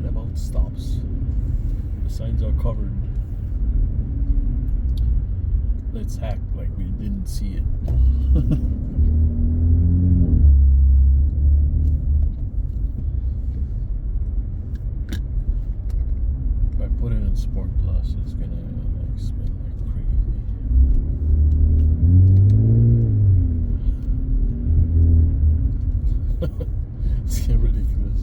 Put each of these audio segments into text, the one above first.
Forget about stops. The signs are covered. Let's act like we didn't see it. If I put it in Sport Plus, it's gonna like spin like crazy. It's getting ridiculous.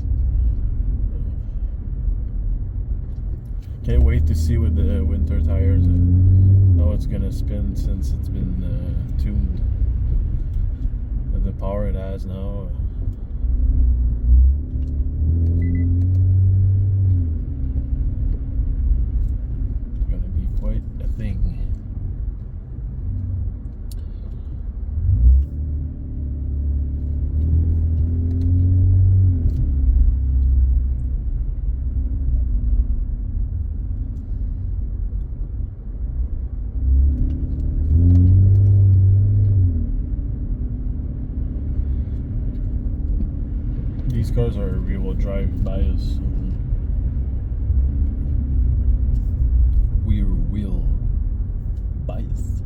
Can't wait to see with the winter tires how it's gonna spin since it's been tuned with the power it has now. It's gonna be quite a thing. These cars are rear-wheel drive bias. Rear-wheel bias.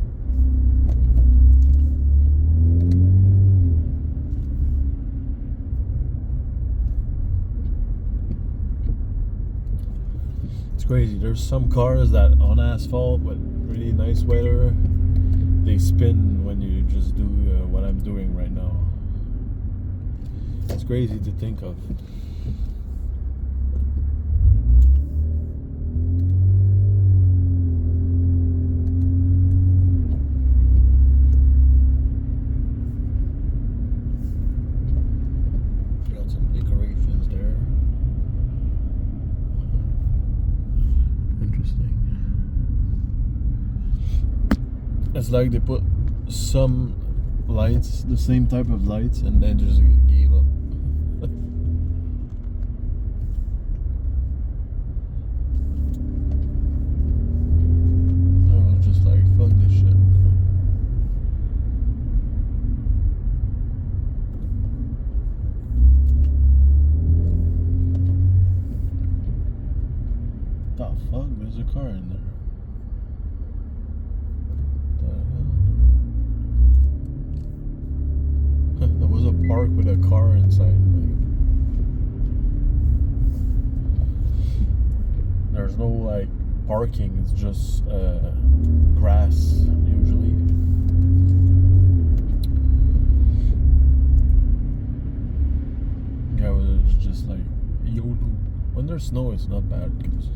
It's crazy. There's some cars that on asphalt with really nice weather, they spin when you just do what I'm doing right now. It's crazy to think of. Got some decorations there. Interesting. It's like they put some lights, the same type of lights, and then just gave up. Just like fuck this shit. The fuck? There's a car in there. There was a park with a car inside. There's no like parking, it's just grass usually. Yeah, it was just like YOLO. When there's snow, it's not bad because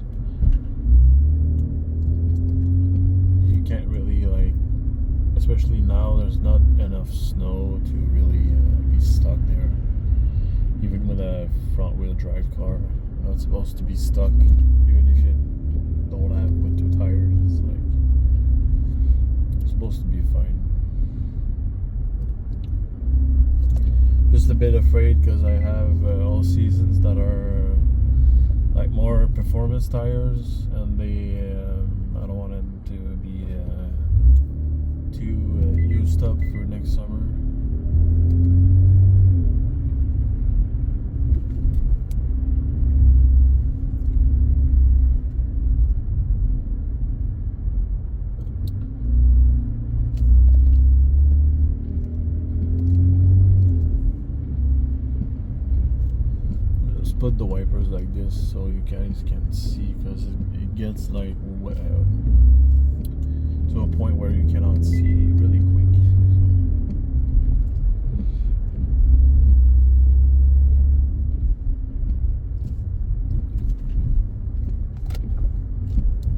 you can't really like, especially now, there's not enough snow to really be stuck there. Even with a front wheel drive car, you're not supposed to be stuck, even if you don't have winter tires. It's like it's supposed to be fine. Just a bit afraid because I have all seasons that are like more performance tires, and they I don't want them to be too used up for next summer. Just put the wipers like this so you guys can see, because it gets like to a point where you cannot see really quick.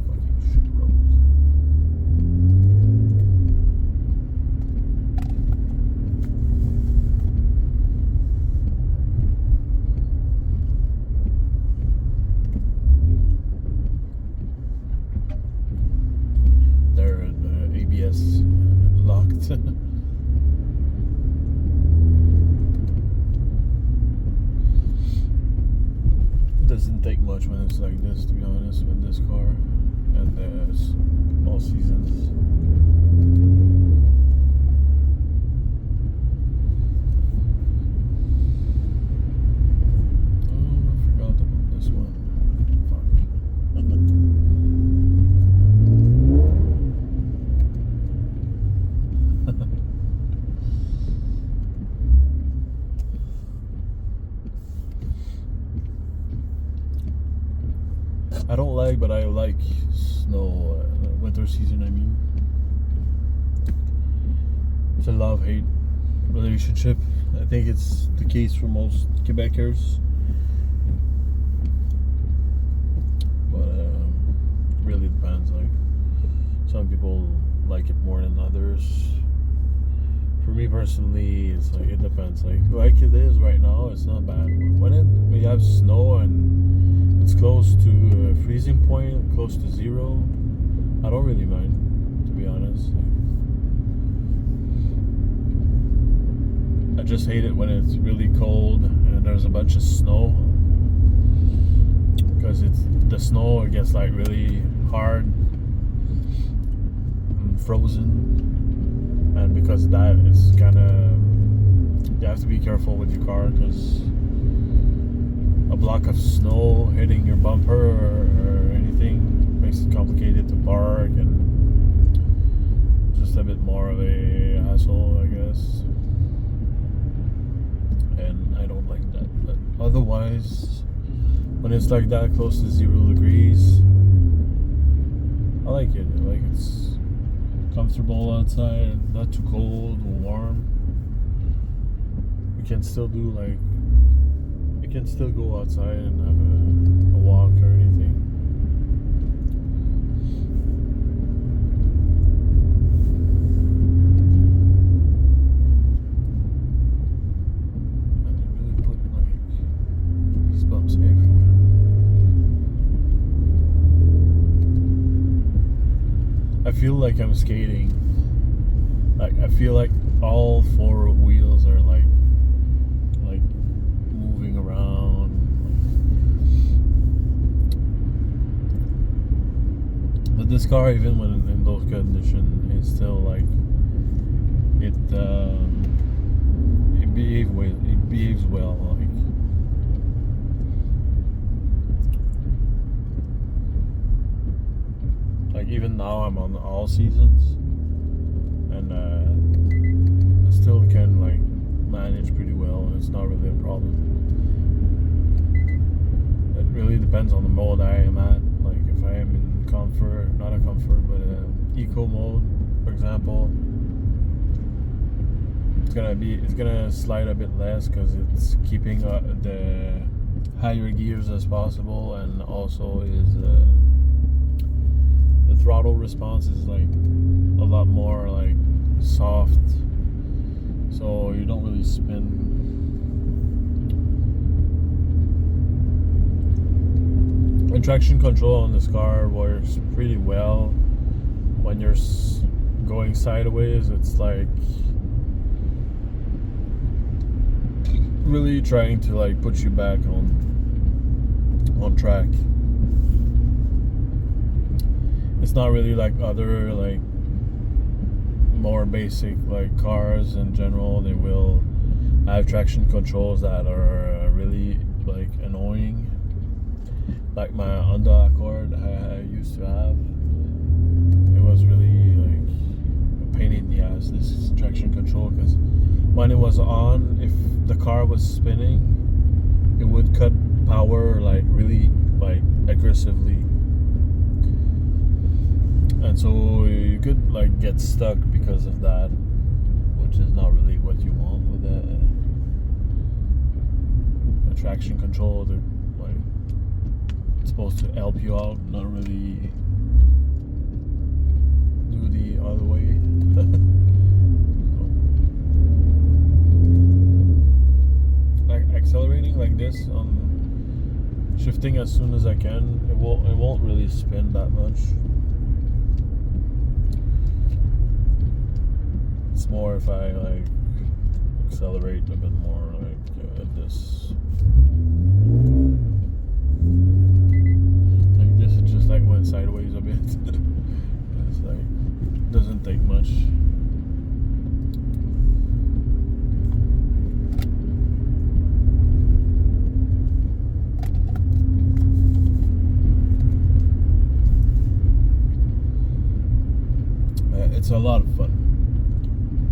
Fucking shit roads. They're ABS locked. Doesn't take much when it's like this, to be honest, with this car and all seasons. Oh, I forgot about this one. I don't like, but I like snow. Winter season, I mean. It's a love-hate relationship. I think it's the case for most Quebecers. But really depends. Like, some people like it more than others. For me personally, it's like it depends. Like it is right now, it's not bad. When we have snow and it's close to freezing point, close to zero, I don't really mind, to be honest. I just hate it when it's really cold and there's a bunch of snow, because the snow gets like really hard and frozen, and because of that, it's kind of, you have to be careful with your car, because a block of snow hitting your bumper or anything makes it complicated to park, and just a bit more of a hassle, I guess. And I don't like that. But otherwise, when it's like that close to 0 degrees, I like it. Like, it's comfortable outside and not too cold or warm. We can still do like, we can still go outside and have a walk or anything. And they really put like these bumps everywhere. I feel like I'm skating. Like, I feel like all 4 wheels are like moving around. But this car, even when in those conditions, it's still like it behaves well. Like even now I'm on all seasons, and I still can like manage pretty well, and it's not really a problem. It really depends on the mode I am at. Like, if I am in comfort, not a comfort, but eco mode, for example, it's gonna slide a bit less, because it's keeping the higher gears as possible, and also is the throttle response is like a lot more like soft, so you don't really spin. And traction control on this car works pretty well. When you're going sideways, it's like really trying to like put you back on track. It's not really like other like more basic like cars in general. They will have traction controls that are really like annoying. Like my Honda Accord I used to have, it was really like a pain in the ass, this traction control, because when it was on, if the car was spinning, it would cut power like really like aggressively, and so you could like get stuck because of that, which is not really what you want with a traction control. They're like, it's supposed to help you out, not really do the other way. Like accelerating like this, shifting as soon as I can, it won't really spin that much. It's more if I like accelerate a bit more, like this. Like this, it just like went sideways a bit. It's like, doesn't take much. It's a lot of fun.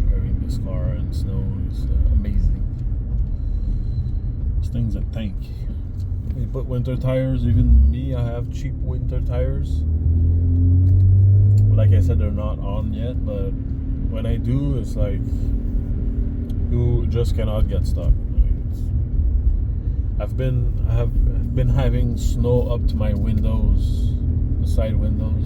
Driving this car in snow is amazing. These things that tank. You put winter tires. Even me, I have cheap winter tires. Like I said, they're not on yet, but when I do, it's like you just cannot get stuck. I have been having snow up to my windows, the side windows,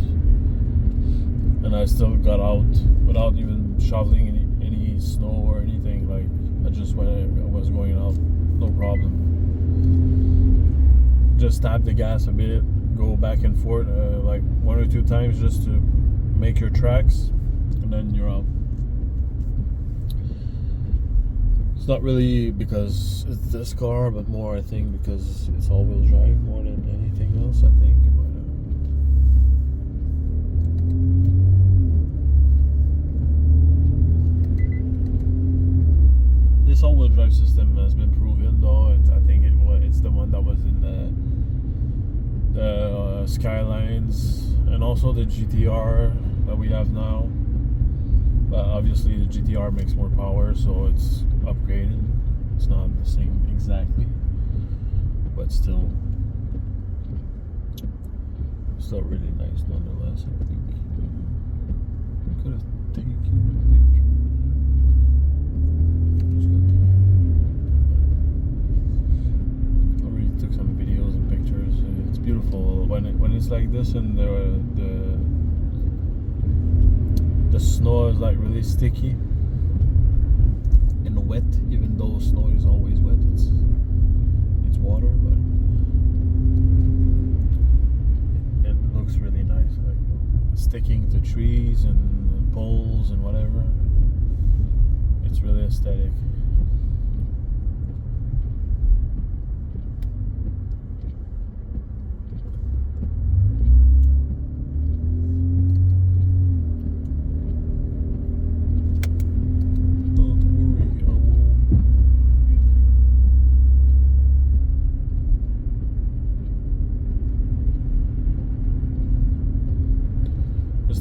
and I still got out without even shoveling any snow or anything. Like I just when I was going out, no problem. Just tap the gas a bit, go back and forth like 1 or 2 times just to make your tracks, and then you're out. It's not really because it's this car, but more I think because it's all-wheel drive more than anything else, I think. But, this all-wheel drive system has been proven, though. I think it's the one that was in the Skylines and also the GTR that we have now. But obviously the GTR makes more power, so it's upgraded. It's not the same exactly, but still really nice nonetheless. I think I could have taken a picture. Already took some videos and pictures. It's beautiful when it's like this, and the snow is like really sticky and wet. Even though snow is always wet, it's water, but it looks really nice, like sticking to trees and poles and whatever. It's really aesthetic.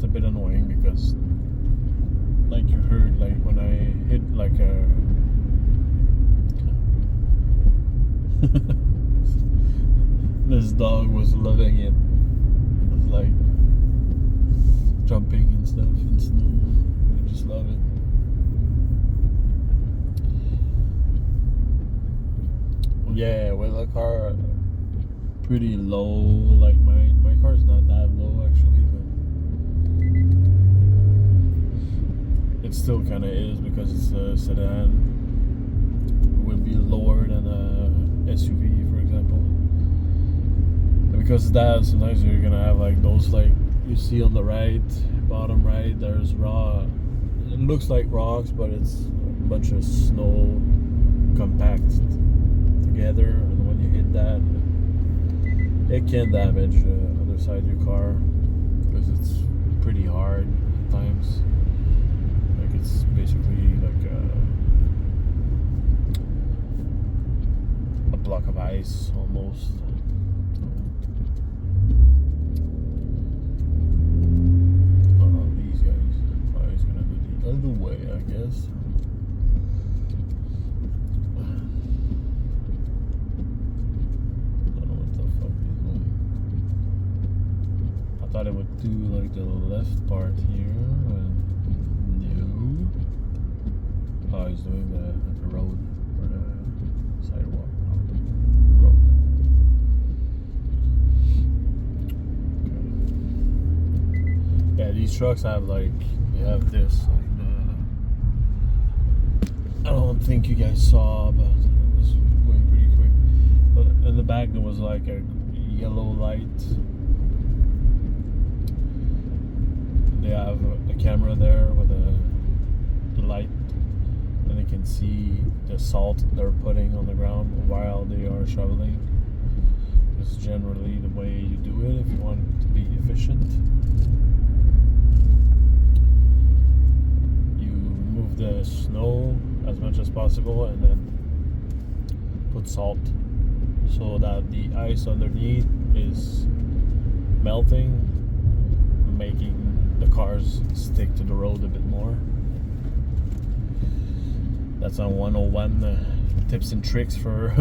A bit annoying because, like you heard, like when I hit like a this dog was loving it. It was like jumping and stuff in snow. I just love it. Yeah, with a car pretty low, like my car is not that low actually, but it still kind of is because it's a sedan. It would be lower than a SUV, for example. And because of that, sometimes you're gonna have like those, like you see on the right, bottom right, there's raw. It looks like rocks, but it's a bunch of snow compact together, and when you hit that, it can damage the other side of your car because it's pretty hard at times. It's basically like a block of ice almost. These guys. Oh, he's gonna do the other way, I guess. I don't know what the fuck he's doing. I thought it would do like the left part here, but oh, he's doing the road or the sidewalk. No, road. Okay. Yeah, these trucks have like they have this. Like I don't think you guys saw, but it was going pretty quick. But in the back there was like a yellow light. They have a camera there with the light, and they can see the salt they're putting on the ground while they are shoveling. It's generally the way you do it if you want to be efficient. You remove the snow as much as possible and then put salt so that the ice underneath is melting, making the cars stick to the road a bit more. That's on 101 tips and tricks for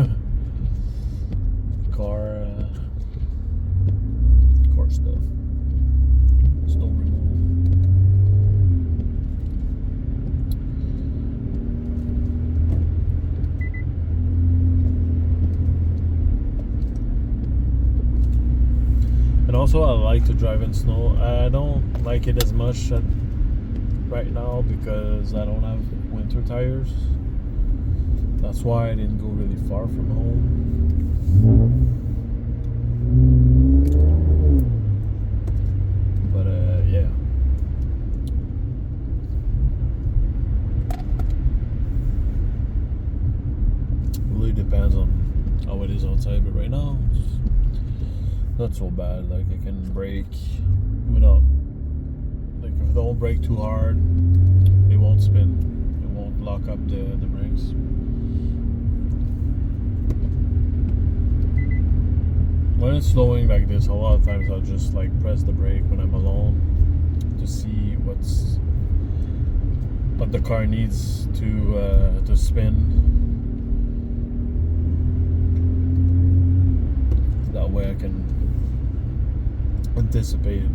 car stuff. Snow removal. And also, I like to drive in snow. I don't like it as much right now because I don't have winter tires. That's why I didn't go really far from home. But yeah. It really depends on how it is outside, but right now it's not so bad. Like I can brake without, like if I don't brake too hard, it won't spin. It won't lock up the brakes. When it's slowing like this, a lot of times I'll just like press the brake when I'm alone to see what the car needs to spin. That way I can anticipate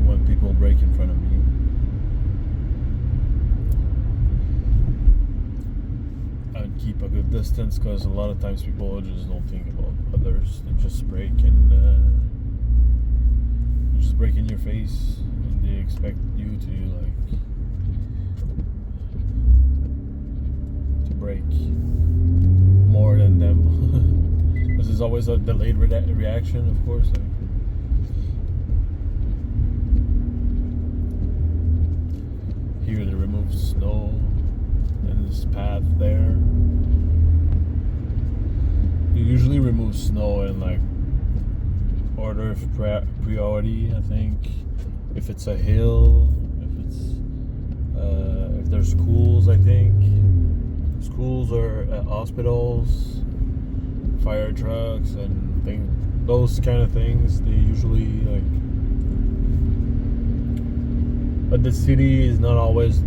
when people brake in front of me. And keep a good distance, because a lot of times people just don't think about others. They just brake and just brake in your face, and they expect you to brake more than them. Because there's always a delayed reaction, of course. Like, here they remove snow in this path there. You usually remove snow in like order of priority, I think. If it's a hill, if there's schools, I think. Schools or hospitals, fire trucks and those kind of things, they usually like. But the city is not always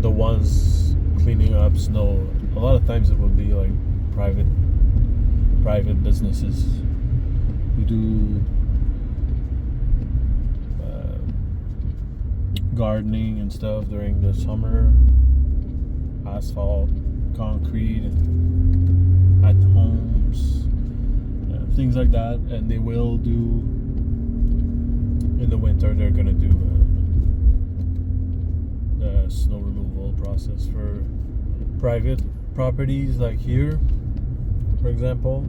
the ones cleaning up snow. A lot of times it will be like private businesses who do gardening and stuff during the summer, asphalt, concrete, at homes, things like that. And they will do, in the winter, they're gonna do the snow removal process for private properties like here, for example.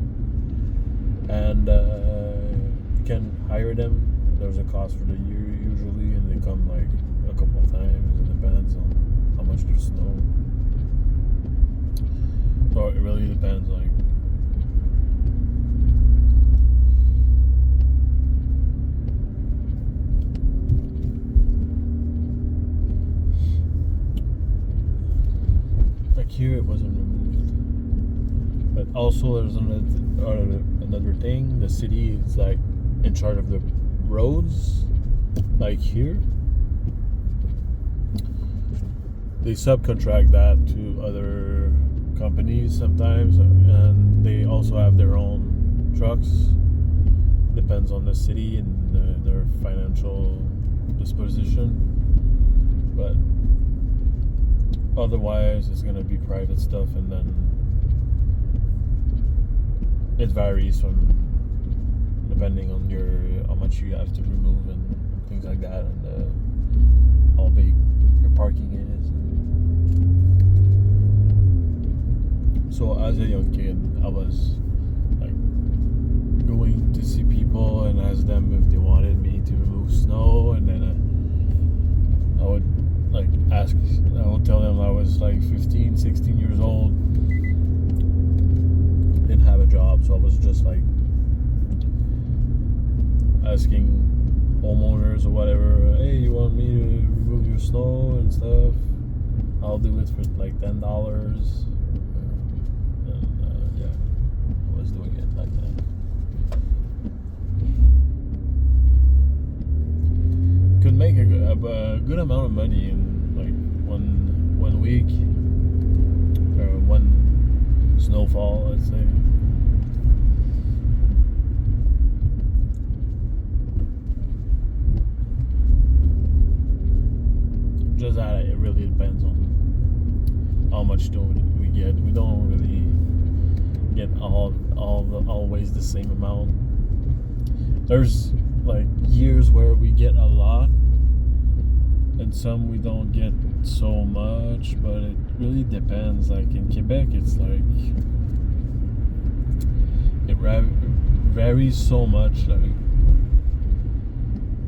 And you can hire them. There's a cost for the year usually, and they come like a couple of times. It depends on how much there's snow. So it really depends. Like here, it wasn't removed. But also, there's another thing. The city is like in charge of the roads. Like here, they subcontract that to other companies sometimes, and they also have their own trucks. Depends on the city and their financial disposition. But otherwise, it's gonna be private stuff, and then it varies from depending on how much you have to remove and things like that, and how big your parking is. So as a young kid, I was like going to see people and ask them if they wanted me to remove snow, and then I would tell them I was like 15, 16 years old, didn't have a job, so I was just like asking homeowners or whatever, hey, you want me to remove your snow and stuff? I'll do it for like $10. And yeah, I was doing it like that. Could make a good amount of money in like one week, or one snowfall, let's say. much don't we get. We don't really get always the same amount. There's like years where we get a lot, and some we don't get so much, but it really depends. Like in Quebec, it's like it varies so much. Like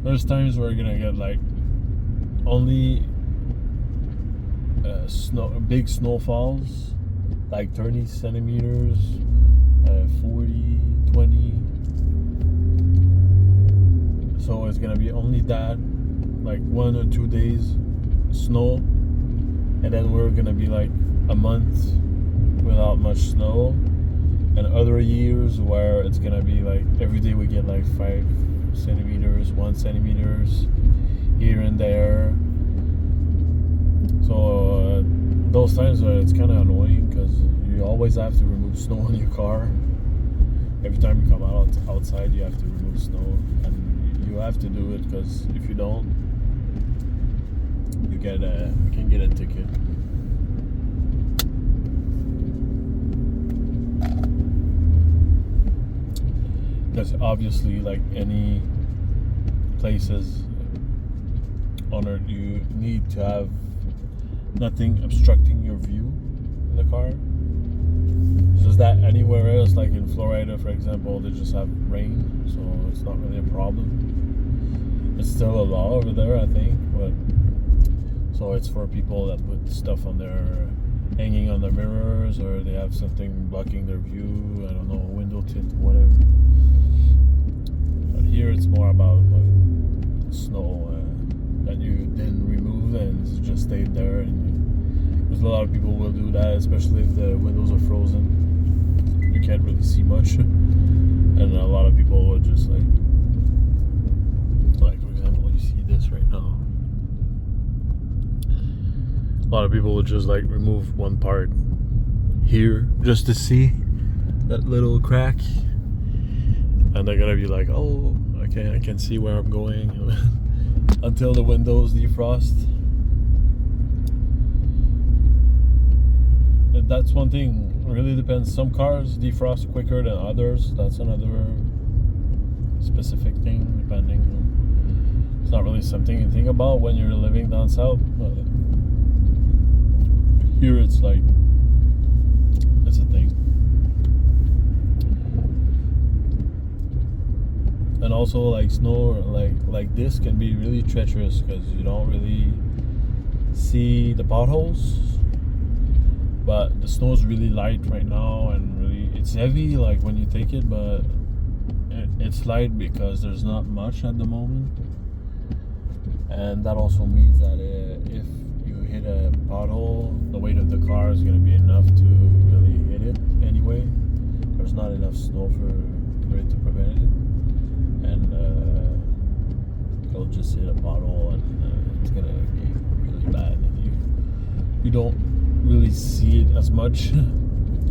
there's times we're gonna get like only big snowfalls, like 30 centimeters, 40, 20. So it's gonna be only that, like 1 or 2 days snow, and then we're gonna be like a month without much snow. And other years where it's gonna be like every day we get like 5 centimeters, 1 centimeters here and there. So those times it's kind of annoying because you always have to remove snow in your car. Every time you come outside, you have to remove snow, and you have to do it because if you don't, you can get a ticket. Because obviously, like any places on Earth, you need to have nothing obstructing your view in the car. It's just that anywhere else, like in Florida, for example, they just have rain, so it's not really a problem. It's still a law over there, I think, but so it's for people that put stuff on their hanging on their mirrors, or they have something blocking their view. I don't know, window tint, whatever. But here it's more about like snow that you didn't remove and it just stayed there. And there's a lot of people will do that, especially if the windows are frozen. You can't really see much, and a lot of people would just like for example, you see this right now. A lot of people would just like remove one part here just to see that little crack, and they're gonna be like, oh, okay, I can see where I'm going until the windows defrost. And that's one thing, it really depends. Some cars defrost quicker than others. That's another specific thing, depending. It's not really something you think about when you're living down south, but here it's like it's a thing. And also like snow like this can be really treacherous because you don't really see the potholes, but the snow is really light right now, and really it's heavy like when you take it, but it's light because there's not much at the moment. And that also means that if you hit a pothole, the weight of the car is going to be enough to really hit it anyway. There's not enough snow for it to prevent it, and it'll just hit a pothole, and it's going to be really bad, and you don't really see it as much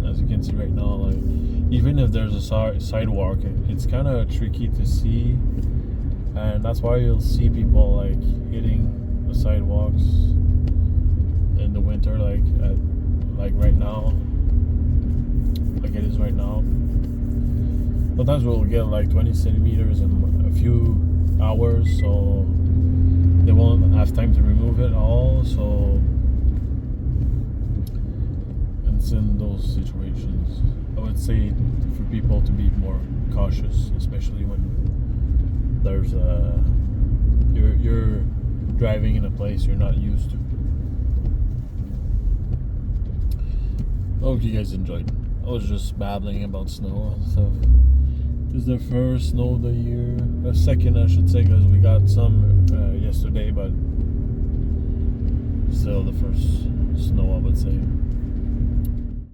as you can see right now. Like even if there's a sidewalk, it's kind of tricky to see, and that's why you'll see people like hitting the sidewalks in the winter, like right now, like it is right now. Sometimes we'll get like 20 centimeters in a few hours, so they won't have time to remove it all. So it's in those situations, I would say, for people to be more cautious, especially when there's you're driving in a place you're not used to. I hope you guys enjoyed. I was just babbling about snow and stuff. This is the first snow of the year. The second, I should say, because we got some yesterday, but still the first snow, I would say.